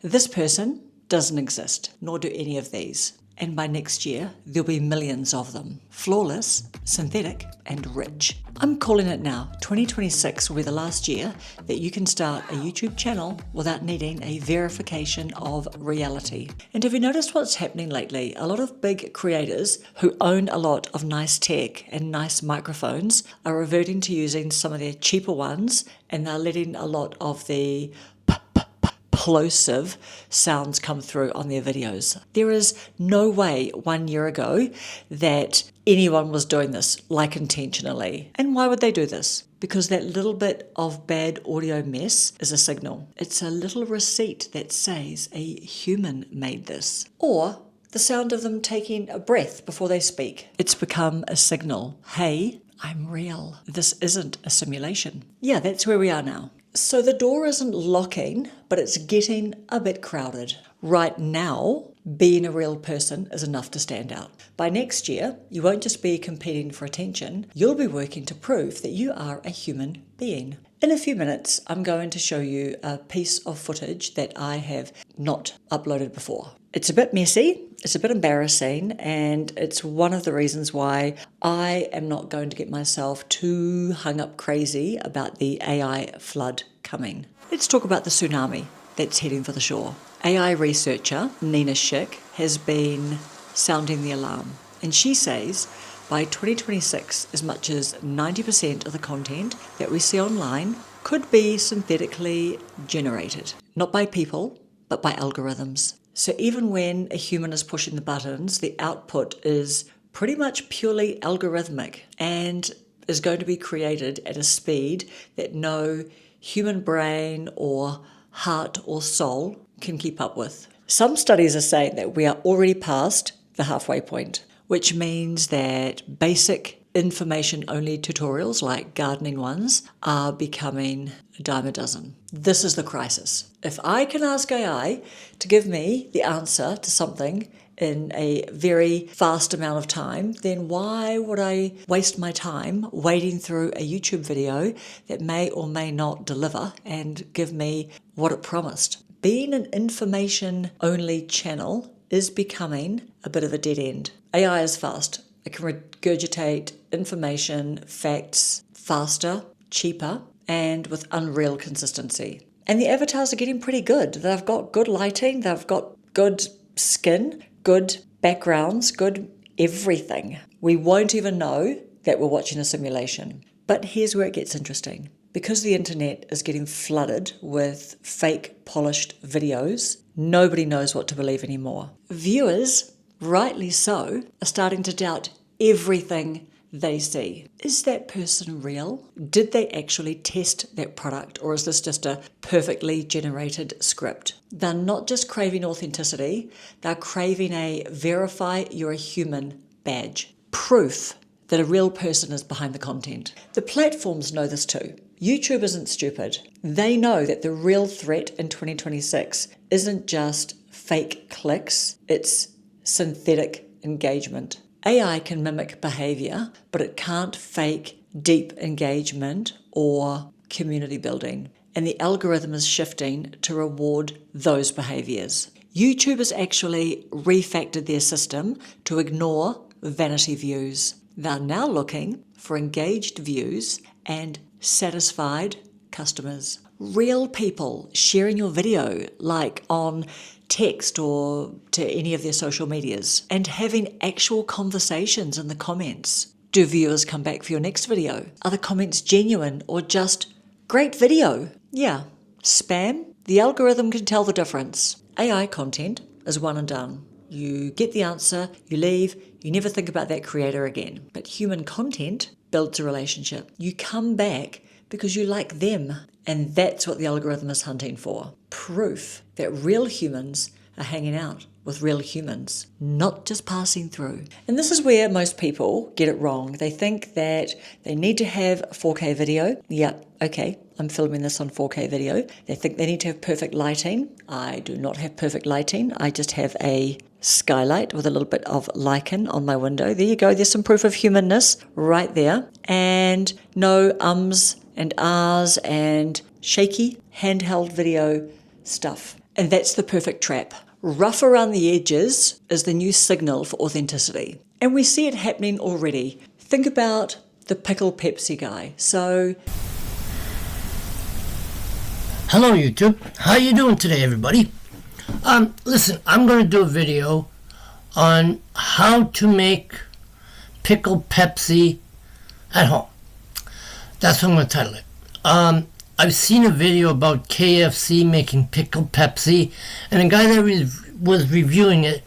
This person doesn't exist, nor do any of these. And by next year, there'll be millions of them. Flawless, synthetic, and rich. I'm calling it now. 2026 will be the last year that you can start a YouTube channel without needing a verification of reality. And have you noticed what's happening lately? A lot of big creators who own a lot of nice tech and nice microphones are reverting to using some of their cheaper ones, and they're letting a lot of the plosive sounds come through on their videos. There is no way 1 year ago that anyone was doing this, like intentionally. And why would they do this? Because that little bit of bad audio mess is a signal. It's a little receipt that says a human made this. Or the sound of them taking a breath before they speak. It's become a signal. Hey, I'm real. This isn't a simulation. Yeah, that's where we are now. So the door isn't locking, but it's getting a bit crowded. Right now, being a real person is enough to stand out. By next year, you won't just be competing for attention, you'll be working to prove that you are a human being. In a few minutes, I'm going to show you a piece of footage that I have not uploaded before. It's a bit messy, it's a bit embarrassing, and it's one of the reasons why I am not going to get myself too hung up crazy about the AI flood coming. Let's talk about the tsunami that's heading for the shore. AI researcher Nina Schick has been sounding the alarm, and she says by 2026, as much as 90% of the content that we see online could be synthetically generated, not by people, but by algorithms. So even when a human is pushing the buttons, the output is pretty much purely algorithmic and is going to be created at a speed that no human brain or heart or soul can keep up with. Some studies are saying that we are already past the halfway point, which means that basic information-only tutorials like gardening ones are becoming a dime a dozen. This is the crisis. If I can ask AI to give me the answer to something in a very fast amount of time, then why would I waste my time wading through a YouTube video that may or may not deliver and give me what it promised? Being an information-only channel is becoming a bit of a dead end. AI is fast. It can regurgitate information, facts, faster, cheaper, and with unreal consistency. And the avatars are getting pretty good. They've got good lighting, they've got good skin, good backgrounds, good everything. We won't even know that we're watching a simulation. But here's where it gets interesting. Because the internet is getting flooded with fake polished videos, nobody knows what to believe anymore. Viewers, rightly so, are starting to doubt everything they see. Is that person real? Did they actually test that product, or is this just a perfectly generated script? They're not just craving authenticity, they're craving a verify you're a human badge. Proof that a real person is behind the content. The platforms know this too. YouTube isn't stupid. They know that the real threat in 2026 isn't just fake clicks, it's synthetic engagement. AI can mimic behavior, but it can't fake deep engagement or community building. And the algorithm is shifting to reward those behaviors. YouTube has actually refactored their system to ignore vanity views. They're now looking for engaged views and satisfied customers. Real people sharing your video, like on text or to any of their social medias, and having actual conversations in the comments. Do viewers come back for your next video? Are the comments genuine or just great video? Yeah, spam? The algorithm can tell the difference. AI content is one and done. You get the answer, you leave, you never think about that creator again. But human content builds a relationship. You come back because you like them, and that's what the algorithm is hunting for. Proof that real humans are hanging out with real humans, not just passing through. And this is where most people get it wrong. They think that they need to have 4K video. Yeah, okay, I'm filming this on 4K video. They think they need to have perfect lighting. I do not have perfect lighting. I just have a skylight with a little bit of lichen on my window. There you go. There's some proof of humanness right there. And no ums and ahs and shaky handheld video stuff. And that's the perfect trap. Rough around the edges is the new signal for authenticity. And we see it happening already. Think about the pickle Pepsi guy. So, hello YouTube, how you doing today everybody? Listen, I'm going to do a video on how to make pickle Pepsi at home. That's what I'm going to title it. I've seen a video about KFC making pickle Pepsi, and the guy that was reviewing it,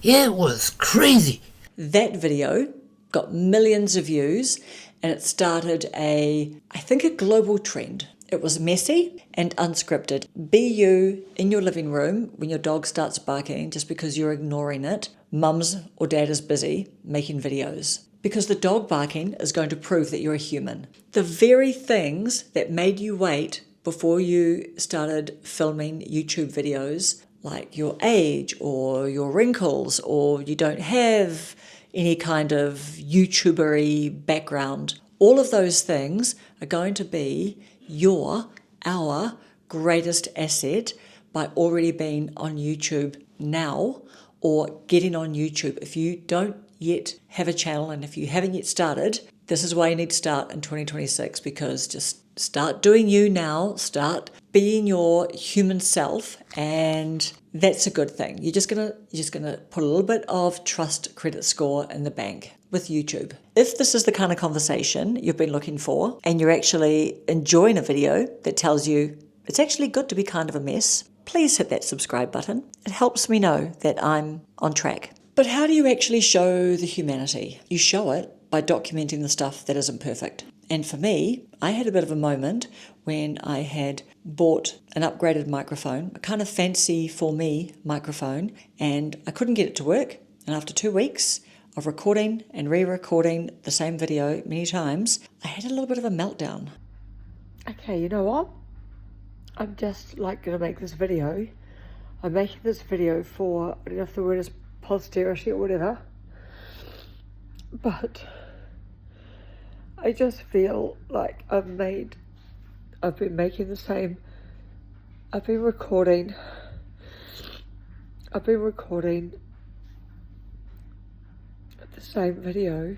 it was crazy. That video got millions of views, and it started I think a global trend. It was messy and unscripted. Be you in your living room when your dog starts barking just because you're ignoring it. Mum's or dad is busy making videos. Because the dog barking is going to prove that you're a human. The very things that made you wait before you started filming YouTube videos, like your age or your wrinkles, or you don't have any kind of YouTuber-y background, all of those things are going to be our greatest asset by already being on YouTube now or getting on YouTube. If you don't yet have a channel and if you haven't yet started, this is why you need to start in 2026, because just start doing you now, start being your human self, and that's a good thing. You're just gonna put a little bit of trust credit score in the bank with YouTube. If this is the kind of conversation you've been looking for and you're actually enjoying a video that tells you it's actually good to be kind of a mess, please hit that subscribe button. It helps me know that I'm on track. But how do you actually show the humanity? You show it by documenting the stuff that isn't perfect. And for me, I had a bit of a moment when I had bought an upgraded microphone, a kind of fancy for me microphone, and I couldn't get it to work. And after 2 weeks of recording and re-recording the same video many times, I had a little bit of a meltdown. Okay, you know what? I'm just like going to make this video. I'm making this video for, I don't know if the word is posterity or whatever, but I just feel like I've been recording the same video.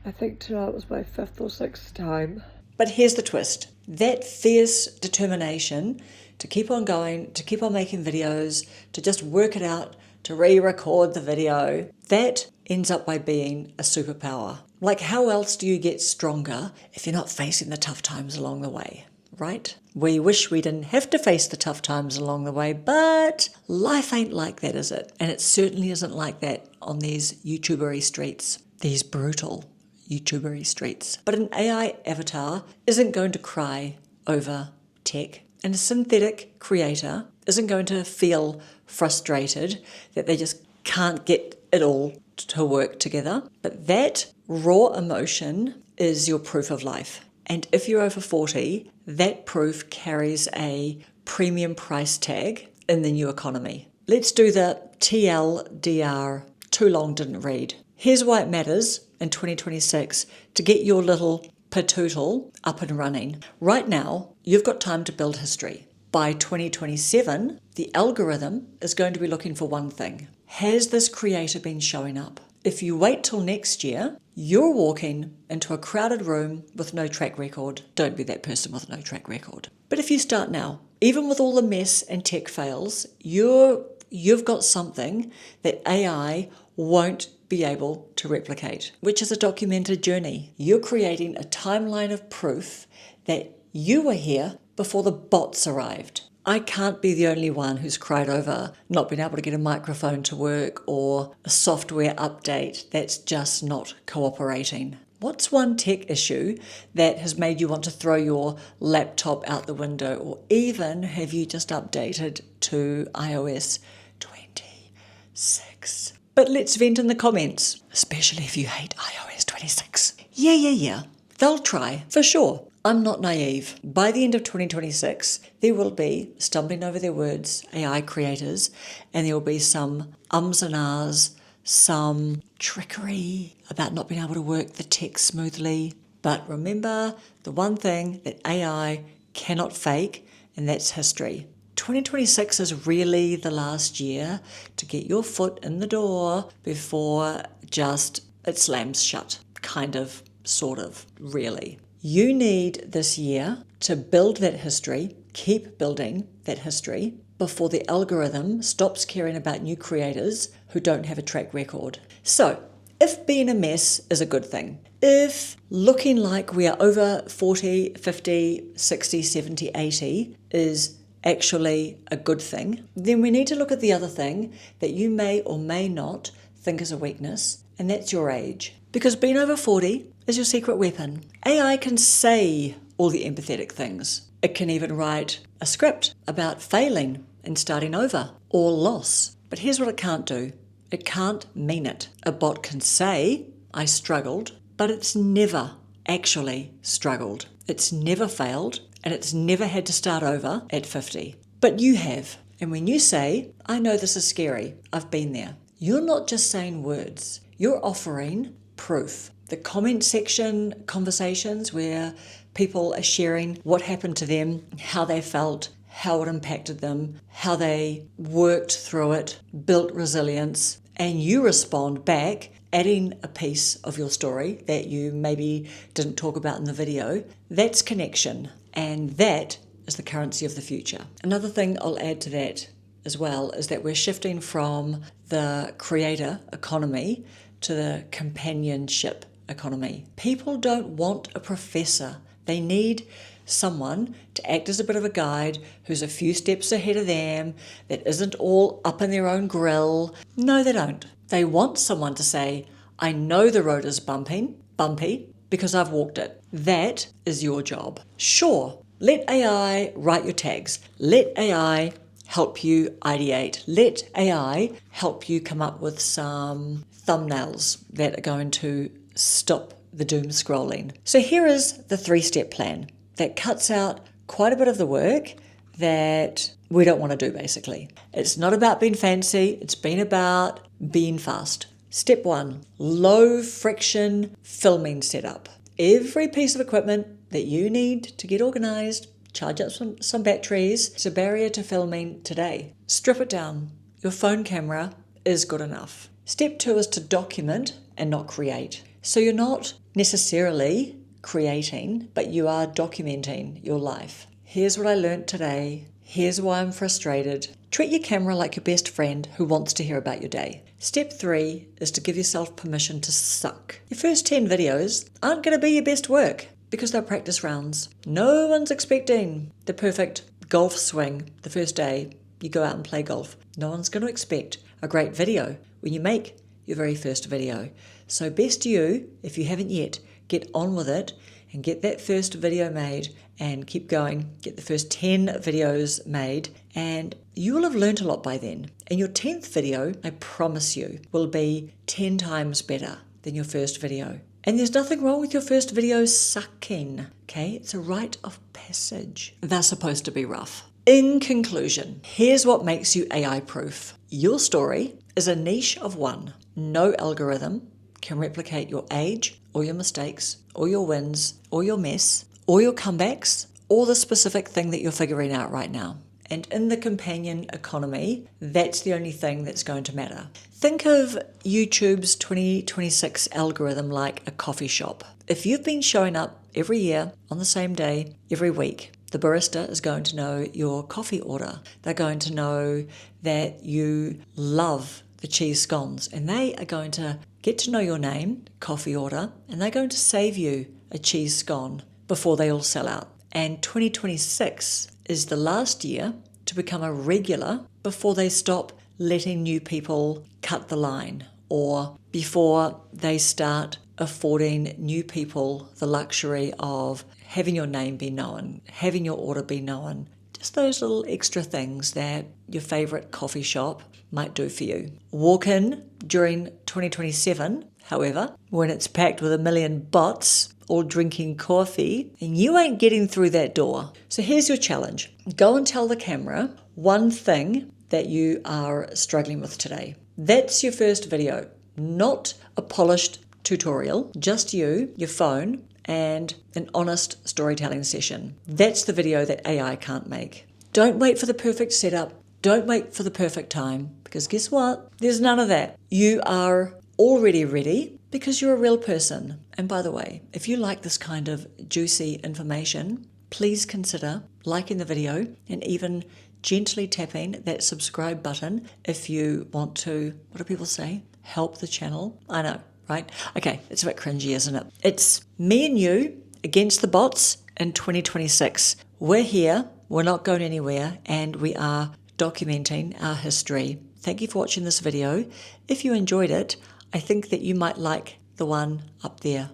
I think tonight was my 5th or 6th time. But here's the twist. That fierce determination to keep on going, to keep on making videos, to just work it out, to re-record the video, that ends up by being a superpower. Like, how else do you get stronger if you're not facing the tough times along the way, right? We wish we didn't have to face the tough times along the way, but life ain't like that, is it? And it certainly isn't like that on these YouTuber-y streets, these brutal YouTuber-y streets. But an AI avatar isn't going to cry over tech, and a synthetic creator isn't going to feel frustrated that they just can't get it all to work together. But that raw emotion is your proof of life. And if you're over 40, that proof carries a premium price tag in the new economy. Let's do the TLDR, too long didn't read. Here's why it matters in 2026 to get your little patootle up and running. Right now, you've got time to build history. By 2027, the algorithm is going to be looking for one thing. Has this creator been showing up? If you wait till next year, you're walking into a crowded room with no track record. Don't be that person with no track record. But if you start now, even with all the mess and tech fails, you've got something that AI won't be able to replicate, which is a documented journey. You're creating a timeline of proof that you were here before the bots arrived. I can't be the only one who's cried over not being able to get a microphone to work or a software update that's just not cooperating. What's one tech issue that has made you want to throw your laptop out the window, or even have you just updated to iOS 26? But let's vent in the comments, especially if you hate iOS 26. Yeah. They'll try, for sure. I'm not naive. By the end of 2026, there will be stumbling over their words, AI creators, and there will be some ums and ahs, some trickery about not being able to work the tech smoothly. But remember the one thing that AI cannot fake, and that's history. 2026 is really the last year to get your foot in the door before just it slams shut. Kind of, sort of, really. You need this year to build that history, keep building that history, before the algorithm stops caring about new creators who don't have a track record. So, if being a mess is a good thing, if looking like we are over 40, 50, 60, 70, 80 is actually a good thing, then we need to look at the other thing that you may or may not think is a weakness, and that's your age. Because being over 40 is your secret weapon. AI can say all the empathetic things. It can even write a script about failing and starting over, or loss. But here's what it can't do. It can't mean it. A bot can say, I struggled, but it's never actually struggled. It's never failed, and it's never had to start over at 50. But you have. And when you say, I know this is scary, I've been there, you're not just saying words. You're offering proof. The comment section conversations where people are sharing what happened to them, how they felt, how it impacted them, how they worked through it, built resilience, and you respond back, adding a piece of your story that you maybe didn't talk about in the video. That's connection, and that is the currency of the future. Another thing I'll add to that as well is that we're shifting from the creator economy to the companionship economy. People don't want a professor. They need someone to act as a bit of a guide who's a few steps ahead of them, that isn't all up in their own grill. No, they don't. They want someone to say, I know the road is bumpy, because I've walked it. That is your job. Sure, let AI write your tags. Let AI help you ideate. Let AI help you come up with some thumbnails that are going to stop the doom scrolling. So here is the 3-step plan that cuts out quite a bit of the work that we don't want to do, basically. It's not about being fancy, it's been about being fast. Step 1, low friction filming setup. Every piece of equipment that you need to get organized, charge up some batteries, it's a barrier to filming today. Strip it down. Your phone camera is good enough. Step 2 is to document and not create. So you're not necessarily creating, but you are documenting your life. Here's what I learned today. Here's why I'm frustrated. Treat your camera like your best friend who wants to hear about your day. Step 3 is to give yourself permission to suck. Your first 10 videos aren't going to be your best work because they're practice rounds. No one's expecting the perfect golf swing the first day you go out and play golf. No one's going to expect a great video when you make your very first video. So best you, if you haven't yet, get on with it and get that first video made and keep going. Get the first 10 videos made and you will have learned a lot by then. And your 10th video, I promise you, will be 10 times better than your first video. And there's nothing wrong with your first video sucking, okay? It's a rite of passage. They're supposed to be rough. In conclusion, here's what makes you AI-proof. Your story is a niche of one. No algorithm can replicate your age, or your mistakes, or your wins, or your mess, or your comebacks, or the specific thing that you're figuring out right now. And in the companion economy, that's the only thing that's going to matter. Think of YouTube's 2026 algorithm like a coffee shop. If you've been showing up every year on the same day, every week, the barista is going to know your coffee order. They're going to know that you love the cheese scones, and they are going to get to know your name, coffee order, and they're going to save you a cheese scone before they all sell out. And 2026 is the last year to become a regular before they stop letting new people cut the line, or before they start affording new people the luxury of having your name be known, having your order be known. Just those little extra things that your favourite coffee shop might do for you. Walk in during 2027, however, when it's packed with 1 million bots all drinking coffee, and you ain't getting through that door. So here's your challenge. Go and tell the camera one thing that you are struggling with today. That's your first video, not a polished tutorial, just you, your phone, and an honest storytelling session. That's the video that AI can't make. Don't wait for the perfect setup. Don't wait for the perfect time, because guess what? There's none of that. You are already ready because you're a real person. And by the way, if you like this kind of juicy information, please consider liking the video and even gently tapping that subscribe button if you want to, what do people say? Help the channel. I know, right? Okay, it's a bit cringy, isn't it? It's me and you against the bots in 2026. We're here, we're not going anywhere, and we are documenting our history. Thank you for watching this video. If you enjoyed it, I think that you might like the one up there.